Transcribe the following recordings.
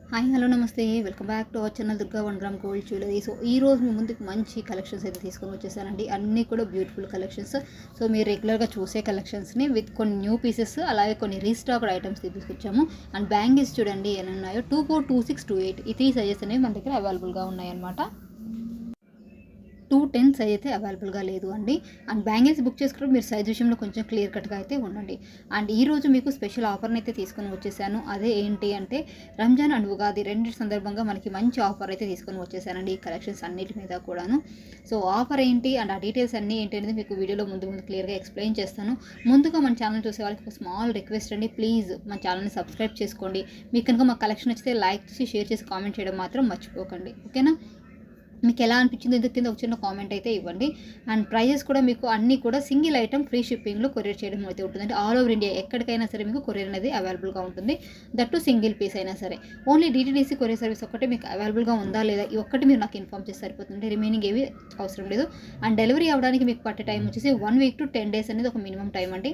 Hi hello నమస్తే welcome back to our channel Durga 1 gram gold jewellery. So ఈ రోజు మీ ముందుకు మంచి కలెక్షన్స్ అయితే తీసుకొని వచ్చేసానండి. అన్నీ కూడా బ్యూటిఫుల్ కలెక్షన్స్. సో మీరు రెగ్యులర్గా చూసే కలెక్షన్స్ని విత్ కొన్ని న్యూ పీసెస్ అలాగే కొన్ని రీస్టాక్డ్ ఐటమ్స్ తీసుకొచ్చాము. అండ్ బ్యాంగిల్స్ చూడండి ఎలా ఉన్నాయో 24, 26, 28 ఈ 3 సైజెస్ అనేవి మన దగ్గర అవైలబుల్గా ఉన్నాయన్నమాట. 210 సైజ్ అయితే అవైలబుల్గా లేదు అండి. అండ్ బ్యాంగిల్స్ బుక్ చేసుకుంటే మీరు సైజ్ విషయంలో కొంచెం క్లియర్ కట్గా అయితే ఉండండి. అండ్ ఈరోజు మీకు స్పెషల్ ఆఫర్ని అయితే తీసుకొని వచ్చేసాను. అదే ఏంటి అంటే రంజాన్ అండ్ ఉగాది రెండింటి సందర్భంగా మనకి మంచి ఆఫర్ అయితే తీసుకొని వచ్చేసానండి ఈ కలెక్షన్స్ అన్నిటి మీద కూడాను. సో ఆఫర్ ఏంటి అండ్ ఆ డీటెయిల్స్ అన్నీ ఏంటి అనేది మీకు వీడియోలో ముందు క్లియర్గా ఎక్స్ప్లెయిన్ చేస్తాను. ముందుగా మన ఛానల్ చూసే వాళ్ళకి ఒక స్మాల్ రిక్వెస్ట్ అండి, ప్లీజ్ మన ఛానల్ని సబ్స్క్రైబ్ చేసుకోండి. మీకు కనుక మా కలెక్షన్ నచ్చితే లైక్ చేసి షేర్ చేసి కామెంట్ చేయడం మాత్రం మర్చిపోకండి, ఓకేనా. మీకు ఎలా అనిపించిందో ఇందుకు కింద ఒక చిన్న కామెంట్ అయితే ఇవ్వండి. అండ్ ప్రైజెస్ కూడా మీకు అన్నీ కూడా సింగిల్ ఐటమ్ ఫ్రీ షిప్పింగ్లో కొరియర్ చేయడం అయితే ఉంటుందండి. ఆల్ ఓవర్ ఇండియా ఎక్కడికైనా సరే మీకు కొరియర్ అనేది అవైలబుల్గా ఉంటుంది. దట్టు సింగిల్ పీస్ అయినా సరే. ఓన్లీ DTDC కొరియర్ సర్వీస్ ఒక్కటే మీకు అవైలబుల్గా ఉందా లేదా ఈ ఒక్కటి మీరు నాకు ఇన్ఫామ్ చేసి సరిపోతుంది. రిమైనింగ్ ఏవి అవసరం లేదు. అండ్ డెలివరీ అవ్వడానికి మీకు పట్టే టైం వచ్చేసి 1 week to 10 days అనేది ఒక మినిమం టైం అండి.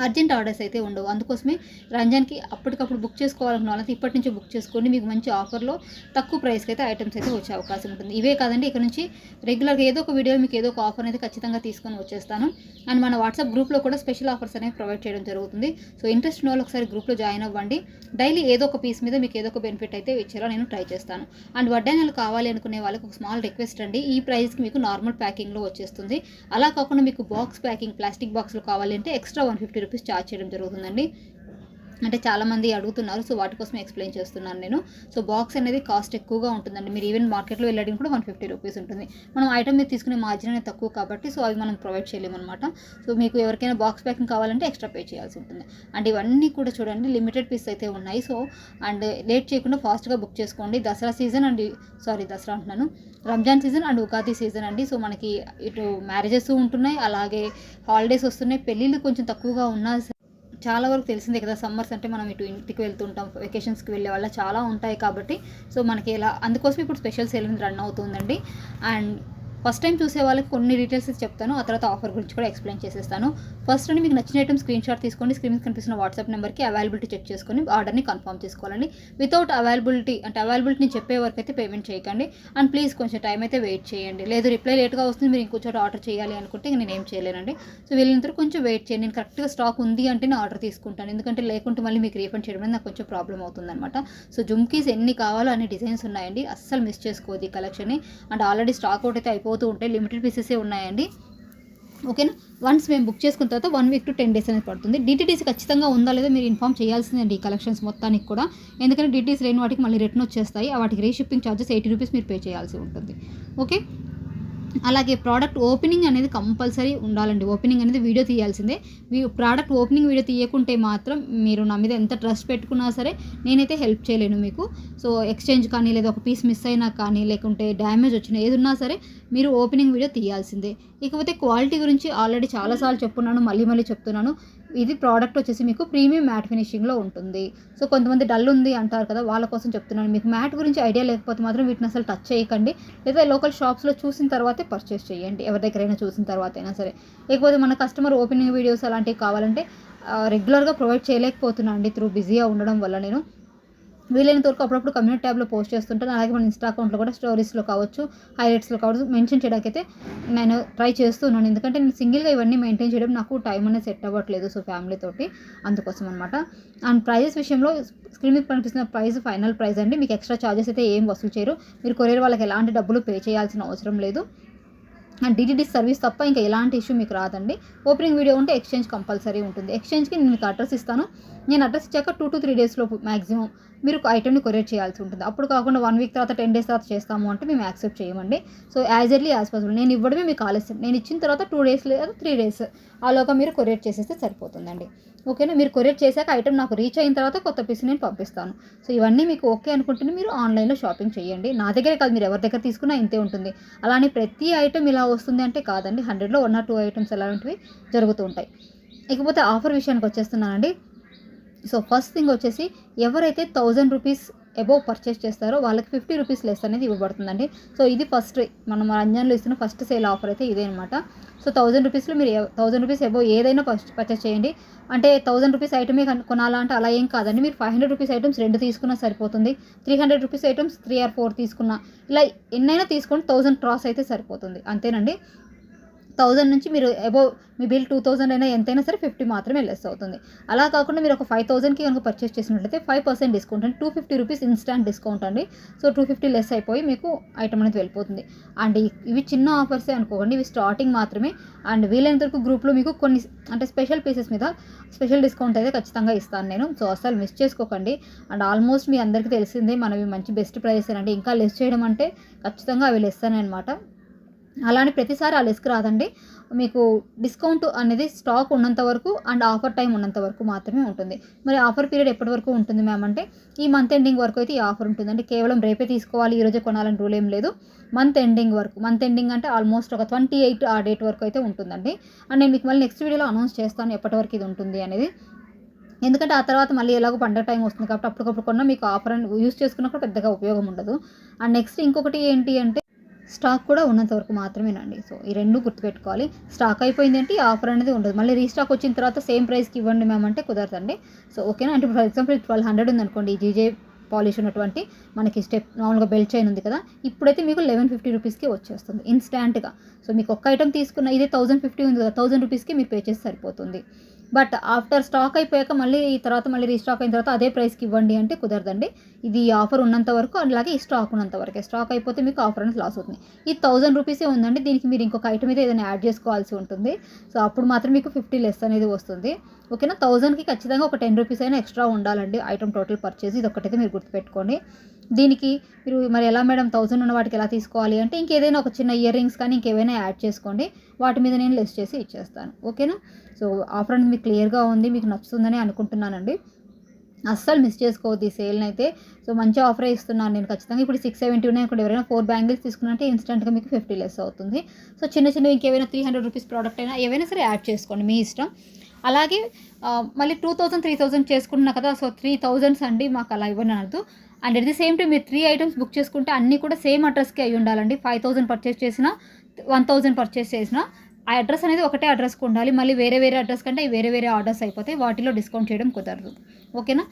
అర్జెంట్ ఆర్డర్స్ అయితే ఉండవు. అందుకోసమే రంజాన్కి అప్పటికప్పుడు బుక్ చేసుకోవాలనుకున్న వాళ్ళకి ఇప్పటి నుంచి బుక్ చేసుకోండి. మీకు మంచి ఆఫర్లో తక్కువ ప్రైస్కి అయితే ఐటమ్స్ అయితే వచ్చే అవకాశం ఉంటుంది. ఇవే కాదండి, ఇక్కడ నుంచి రెగ్యులర్గా ఏదో ఒక వీడియో మీకు ఏదో ఒక ఆఫర్ అయితే ఖచ్చితంగా తీసుకొని వచ్చేస్తాను. అండ్ మన వాట్సాప్ గ్రూప్లో కూడా స్పెషల్ ఆఫర్స్ అనేవి ప్రొవైడ్ చేయడం జరుగుతుంది. సో ఇంట్రెస్ట్ ఉన్న వాళ్ళు ఒకసారి గ్రూప్లో జాయిన్ అవ్వండి. డైలీ ఏదో ఒక పీస్ మీద మీకు ఏదో ఒక బెనిఫిట్ అయితే ఇచ్చేలా నేను ట్రై చేస్తాను. అండ్ వడ్డానాలు కావాలి అనుకునే వాళ్ళకి ఒక స్మాల్ రిక్వెస్ట్ అండి, ఈ ప్రైస్కి మీకు నార్మల్ ప్యాకింగ్లో వచ్చేస్తుంది. అలా కాకుండా మీకు బాక్స్ ప్యాకింగ్ ప్లాస్టిక్ బాక్స్లో కావాలి అంటే ఎక్స్ట్రా 150 రూపీస్ ఛార్జ్ చేయడం జరుగుతుందండి. అంటే చాలామంది అడుగుతున్నారు, సో వాటి కోసం ఎక్స్ప్లెయిన్ చేస్తున్నాను నేను. సో బాక్స్ అనేది కాస్ట్ ఎక్కువగా ఉంటుందండి. మీరు ఈవెన్ మార్కెట్లో వెళ్ళడం కూడా 150 రూపీస్ ఉంటుంది. మనం ఐటమ్ మీద తీసుకునే మార్జిన్ అనేది తక్కువ కాబట్టి సో అవి మనం ప్రొవైడ్ చేయలేమన్నమాట. సో మీకు ఎవరికైనా బాక్స్ ప్యాకింగ్ కావాలంటే ఎక్స్ట్రా పే చేయాల్సి ఉంటుంది. అండ్ ఇవన్నీ కూడా చూడండి లిమిటెడ్ పీస్ అయితే ఉన్నాయి. సో అండ్ లేట్ చేయకుండా ఫాస్ట్గా బుక్ చేసుకోండి. దసరా సీజన్ అండ్ దసరా అంటున్నాను, Ramzan season and Ugadi season అండి. సో మనకి ఇటు మ్యారేజెస్ ఉంటున్నాయి, అలాగే హాలిడేస్ వస్తున్నాయి. పెళ్ళిళ్ళు కొంచెం తక్కువగా ఉన్నా చాలా వరకు తెలిసిందే కదా, సమ్మర్స్ అంటే మనం ఇటు ఇంటికి వెళ్తుంటాం, వెకేషన్స్కి వెళ్ళే వాళ్ళ చాలా ఉంటాయి కాబట్టి సో మనకి ఇలా అందుకోసం ఇప్పుడు స్పెషల్ సేల్ రన్ అవుతుందండి. అండ్ ఫస్ట్ టైం చూసే వాళ్ళకి కొన్ని డీటెయిల్స్ చెప్తాను, ఆ తర్వాత ఆఫర్ గురించి కూడా ఎక్స్ప్లెయిన్ చేసేస్తాను. ఫస్ట్ అండి మీకు నచ్చిన ఐటమ్ స్క్రీన్ షాట్ తీసుకోండి. స్క్రీన్ మీద కనిపిస్తున్న వాట్సాప్ నెంబర్కి అవైలబిలిటీ చెక్ చేసుకొని ఆర్డర్ని కన్ఫర్మ్ చేసుకోవాలండి. వితౌట్ అవైలబిలిటీని చెప్పే వరకు అయితే పేమెంట్ చేయకండి. అండ్ ప్లీజ్ కొంచెం టైం అయితే వెయిట్ చేయండి. లేదు రిప్లై లేట్గా వస్తుంది, మీరు ఇంకో చోట ఆర్డర్ చేయాలి అనుకుంటే నేను ఏం చేయలేనండి. సో వీళ్ళంతా కొంచెం వెయిట్ చేయండి. నేను కరెక్ట్గా స్టాక్ ఉంది అంటే నేను ఆర్డర్ తీసుకుంటాను, ఎందుకంటే లేకుంటే మళ్ళీ మీకు రీఫండ్ చేయడం అనేది నాకు కొంచెం ప్రాబ్లం అవుతుందన్నమాట. సో జుమ్కీస్ ఎన్ని కావాలో అన్ని డిజైన్స్ ఉన్నాయండి, అస్సలు మిస్ చేసుకోవద్దు ఈ కలెక్షన్ని. అండ్ ఆల్రెడీ స్టాక్ అవుట్ అయితే అయిపోతూ ఉంటాయి, లిమిటెడ్ పీసెసే ఉన్నాయండి, ఓకేనా. వన్స్ మేము బుక్ చేసుకున్న తర్వాత 1 week to 10 days అనేది పడుతుంది. DTDC ఖచ్చితంగా ఉందా లేదా మీరు ఇన్ఫామ్ చేయాల్సిందండి ఈ కలెక్షన్స్ మొత్తానికి కూడా, ఎందుకంటే DTDC లేని వాటికి మళ్ళీ రిటర్న్ వచ్చేస్తాయి. వాటికి రీషిప్పింగ్ ఛార్జెస్ 80 రూపీస్ మీరు పే చేయాల్సి ఉంటుంది, ఓకే. అలాగే ప్రోడక్ట్ ఓపెనింగ్ అనేది కంపల్సరీ ఉండాలండి. ఓపెనింగ్ అనేది వీడియో తీయాల్సిందే. ప్రోడక్ట్ ఓపెనింగ్ వీడియో తీయకుంటే మాత్రం మీరు నా మీద ఎంత ట్రస్ట్ పెట్టుకున్నా సరే నేనైతే హెల్ప్ చేయలేను మీకు. సో ఎక్స్చేంజ్ కానీ లేదా ఒక పీస్ మిస్ అయినా కానీ లేకుంటే డ్యామేజ్ వచ్చినా ఏది ఉన్నా సరే మీరు ఓపెనింగ్ వీడియో తీయాల్సిందే. ఇకపోతే క్వాలిటీ గురించి ఆల్రెడీ చాలాసార్లు చెప్పున్నాను, మళ్ళీ చెప్తున్నాను. ఇది ప్రోడక్ట్ వచ్చేసి మీకు ప్రీమియం మ్యాట్ ఫినిషింగ్లో ఉంటుంది. సో కొంతమంది డల్ ఉంది అంటారు కదా, వాళ్ళ కోసం చెప్తున్నాను. మీకు మ్యాట్ గురించి ఐడియా లేకపోతే మాత్రం వీటిని అసలు టచ్ చేయకండి, లేదా లోకల్ షాప్స్లో చూసిన తర్వాతే పర్చేస్ చేయండి, ఎవరి దగ్గరైనా చూసిన తర్వాత అయినా సరే. లేకపోతే మన కస్టమర్ ఓపెనింగ్ వీడియోస్ అలాంటివి కావాలంటే రెగ్యులర్గా ప్రొవైడ్ చేయలేకపోతున్నాను అండి, త్రూ బిజీగా ఉండడం వల్ల. నేను వీలైనంత వరకు అప్పుడప్పుడు కమ్యూనిటీ ట్యాబ్లో పోస్ట్ చేస్తుంటాను. అలాగే మన ఇన్స్టా అకౌంట్లో కూడా స్టోరీస్లో కావచ్చు, హైలైట్స్లో కావచ్చు మెన్షన్ చేయడానికి అయితే నేను ట్రై చేస్తున్నాను. ఎందుకంటే నేను సింగిల్గా ఇవన్నీ మెయింటైన్ చేయడం నాకు టైం అనేది సెట్ అవ్వట్లేదు, సో ఫ్యామిలీతోటి, అందుకోసం అనమాట. అండ్ ప్రైజెస్ విషయంలో స్క్రీన్ మీద కనిపిస్తున్న ప్రైస్ ఫైనల్ ప్రైస్ అండి. మీకు ఎక్స్ట్రా ఛార్జెస్ అయితే ఏం వసూలు చేయరు. మీరు కొరియర్ వాళ్ళకి ఎలాంటి డబ్బులు పే చేయాల్సిన అవసరం లేదు. అండ్ DTDC సర్వీస్ తప్ప ఇంకా ఎలాంటి ఇష్యూ మీకు రాదండి. ఓపెనింగ్ వీడియో ఉంటే ఎక్స్చేంజ్ కంపల్సరీ ఉంటుంది. ఎక్స్చేంజ్కి నేను మీకు అడ్రస్ ఇస్తాను. నేను అడ్రస్ ఇచ్చాక 2 to 3 days లోపు మ్యాక్సిమం మీరు ఐటమ్ని కొరియర్ చేయాల్సి ఉంటుంది. అప్పుడు కాకుండా 1 week తర్వాత 10 days తర్వాత చేస్తాము అంటే మేము యాక్సెప్ట్ చేయమండి. So as early as possible నేను ఇవ్వడమే మీకు ఆలస్యం. నేను ఇచ్చిన తర్వాత 2 days లేదా 3 days ఆలోగా మీరు కొరియర్ చేసేస్తే సరిపోతుందండి, ఓకేనా. మీరు కొరియర్ చేశాక ఐటమ్ నాకు రీచ్ అయిన తర్వాత కొత్త పీస్ నేను పంపిస్తాను. సో ఇవన్నీ మీకు ఓకే అనుకుంటేనే మీరు ఆన్లైన్లో షాపింగ్ చేయండి. నా దగ్గరే కాదు, మీరు ఎవరి దగ్గర తీసుకున్నా ఇంతే ఉంటుంది. అలానే ప్రతి ఐటమ్ ఇలా వస్తుంది అంటే కాదండి, 100లో 1 or 2 ఐటమ్స్ అలాంటివి జరుగుతూ ఉంటాయి. ఇకపోతే ఆఫర్ విషయానికి వచ్చేస్తున్నానండి. సో ఫస్ట్ థింగ్ వచ్చేసి ఎవరైతే 1000 రూపీస్ అబోవ్ పర్చేస్ చేస్తారో వాళ్ళకి 50 రూపీస్ లెస్ అనేది ఇవ్వబడుతుందండి. సో ఇది ఫస్ట్ మనం రంజాన్లో ఇస్తున్న ఫస్ట్ సేల్ ఆఫర్ అయితే ఇదే అనమాట. సో 1000 రూపీస్లో మీరు 1000 రూపీస్ అబోవ్ ఏదైనా ఫస్ట్ పర్చేస్ చేయండి. అంటే 1000 రూపీస్ ఐటమే కొనాలా అంటే అలా ఏం కాదండి. మీరు 500 రూపీస్ ఐటమ్స్ 2 తీసుకున్నా సరిపోతుంది. 300 రూపీస్ ఐటమ్స్ 3 ఆర్ 4 తీసుకున్నా, ఇలా ఎన్నైనా తీసుకోండి, 1000 క్రాస్ అయితే సరిపోతుంది, అంతేనండి. 1000 నుంచి మీరు అబోవ్ మీ బిల్ 2000 అయినా ఎంతైనా సరే 50 మాత్రమే లెస్ అవుతుంది. అలా కాకుండా మీరు ఒక 5000కి కనుక పర్చేస్ చేసినట్లయితే 5% డిస్కౌంట్ అండి. 250 రూపీస్ ఇన్స్టాంట్ డిస్కౌంట్ అండి. సో 250 లెస్ అయిపోయి మీకు ఐటమ్ అనేది వెళ్ళిపోతుంది. అండ్ ఇవి చిన్న ఆఫర్సే అనుకోకండి, ఇవి స్టార్టింగ్ మాత్రమే. అండ్ వీలైనంత వరకు గ్రూప్లో మీకు కొన్ని అంటే స్పెషల్ పీసెస్ మీద స్పెషల్ డిస్కౌంట్ అయితే ఖచ్చితంగా ఇస్తాను నేను. సో అసలు మిస్ చేసుకోకండి. అండ్ ఆల్మోస్ట్ మీ అందరికీ తెలిసిందే మనవి మంచి బెస్ట్ ప్రైస్ అండి. ఇంకా లెస్ చేయడం అంటే ఖచ్చితంగా అవి లెస్ అని అనమాట. అలానే ప్రతిసారి ఆ లెస్కి రాదండి. మీకు డిస్కౌంట్ అనేది స్టాక్ ఉన్నంత వరకు అండ్ ఆఫర్ టైం ఉన్నంత వరకు మాత్రమే ఉంటుంది. మరి ఆఫర్ పీరియడ్ ఎప్పటి వరకు ఉంటుంది మ్యామ్ అంటే ఈ మంత్ ఎండింగ్ వరకు అయితే ఈ ఆఫర్ ఉంటుందండి. కేవలం రేపే తీసుకోవాలి, ఈరోజే కొనాలని రూల్ ఏం లేదు. మంత్ ఎండింగ్ వరకు, మంత్ ఎండింగ్ అంటే ఆల్మోస్ట్ ఒక 28 ఆ డేట్ వరకు అయితే ఉంటుందండి. అండ్ నేను మీకు మళ్ళీ నెక్స్ట్ వీడియోలో అనౌన్స్ చేస్తాను ఎప్పటి వరకు ఇది ఉంటుంది అనేది. ఎందుకంటే ఆ తర్వాత మళ్ళీ ఎలాగో పండగ టైం వస్తుంది కాబట్టి అప్పటికప్పుడు కొన్నా మీకు ఆఫర్ యూస్ చేసుకున్నా కూడా పెద్దగా ఉపయోగం ఉండదు. అండ్ నెక్స్ట్ ఇంకొకటి ఏంటి అంటే స్టాక్ కూడా ఉన్నంత వరకు మాత్రమేనండి. సో ఈ రెండు గుర్తుపెట్టుకోవాలి. స్టాక్ అయిపోయింది అంటే ఈ ఆఫర్ అనేది ఉండదు. మళ్ళీ రీస్టాక్ వచ్చిన తర్వాత సేమ్ ప్రైస్కి ఇవ్వండి మ్యామ్ అంటే కుదరదండి. సో ఓకేనా. అంటే ఫర్ ఎగ్జాంపుల్ 1200 ఉందనుకోండి, ఈ జీజే పాలిష్ ఉన్నటువంటి మనకి స్టెప్ మామూలుగా బెల్ట్ చైన్ ఉంది కదా, ఇప్పుడైతే మీకు 1150 రూపీస్కి వచ్చేస్తుంది ఇన్స్టాంట్గా. సో మీకు ఒక్క ఐటమ్ తీసుకున్న ఇదే 1050 ఉంది కదా, 1000 రూపీస్కి మీరు పే చేసి సరిపోతుంది. బట్ ఆఫ్టర్ స్టాక్ అయిపోయాక మళ్ళీ తర్వాత మళ్ళీ రీస్టాక్ అయిన తర్వాత అదే ప్రైస్కి ఇవ్వండి అంటే కుదరదండి. ఇది ఆఫర్ ఉన్నంత వరకు, అలాగే ఈ స్టాక్ ఉన్నంత వరకే. స్టాక్ అయిపోతే మీకు ఆఫర్ అనేది లాస్ అవుతుంది. ఈ 1000 రూపీసే ఉందండి, దీనికి మీరు ఇంకొక ఐటమ్ అయితే ఏదైనా యాడ్ చేసుకోవాల్సి ఉంటుంది. సో అప్పుడు మాత్రం మీకు 50 లెస్ అనేది వస్తుంది. ఓకేనా. 1000కి ఖచ్చితంగా ఒక 10 రూపీస్ అయినా ఎక్స్ట్రా ఉండాలండి ఐటమ్ టోటల్ పర్చేజ్. ఇది ఒకటైతే మీరు గుర్తుపెట్టుకోండి. దీనికి మీరు మరి ఎలా మేడం 1000 ఉన్న వాటికి ఎలా తీసుకోవాలి అంటే ఇంకేదైనా ఒక చిన్న ఇయర్ రింగ్స్ కానీ ఇంకేమైనా యాడ్ చేసుకోండి, వాటి మీద నేను లెస్ చేసి ఇచ్చేస్తాను. ఓకేనా. సో ఆఫర్ అనేది మీకు క్లియర్గా ఉంది, మీకు నచ్చుతుందని అనుకుంటున్నానండి. అస్సలు మిస్ చేసుకోవద్దు ఈ సేల్ని అయితే. సో మంచి ఆఫరే ఇస్తున్నాను నేను ఖచ్చితంగా. ఇప్పుడు 670 ఉన్నాయి అనుకోండి, ఎవరైనా 4 బ్యాంగిల్స్ తీసుకున్నంటే ఇన్స్టెంట్గా మీకు 50 లెస్ అవుతుంది. సో చిన్న చిన్నవి ఇంకేమైనా 300 రూపీస్ ప్రోడక్ట్ అయినా ఏవైనా సరే యాడ్ చేసుకోండి, మీ ఇష్టం. అలాగే మళ్ళీ 2000 3000 చేసుకుంటున్నా కదా, సో 3000 అండి మాకు అలా ఇవ్వని అనద్దు. And at the same time మీరు 3 ఐటమ్స్ బుక్ చేసుకుంటే అన్నీ కూడా సేమ్ అడ్రస్కి అయి ఉండాలండి. 5000 పర్చేస్ చేసినా 1000 పర్చేస్ చేసినా ఆ అడ్రస్ అనేది ఒకటే అడ్రస్కి ఉండాలి. మళ్ళీ వేరే వేరే అడ్రస్ కంటే వేరే వేరే ఆర్డర్స్ అయిపోతాయి, వాటిలో డిస్కౌంట్ చేయడం కుదరదు. ఓకేనా.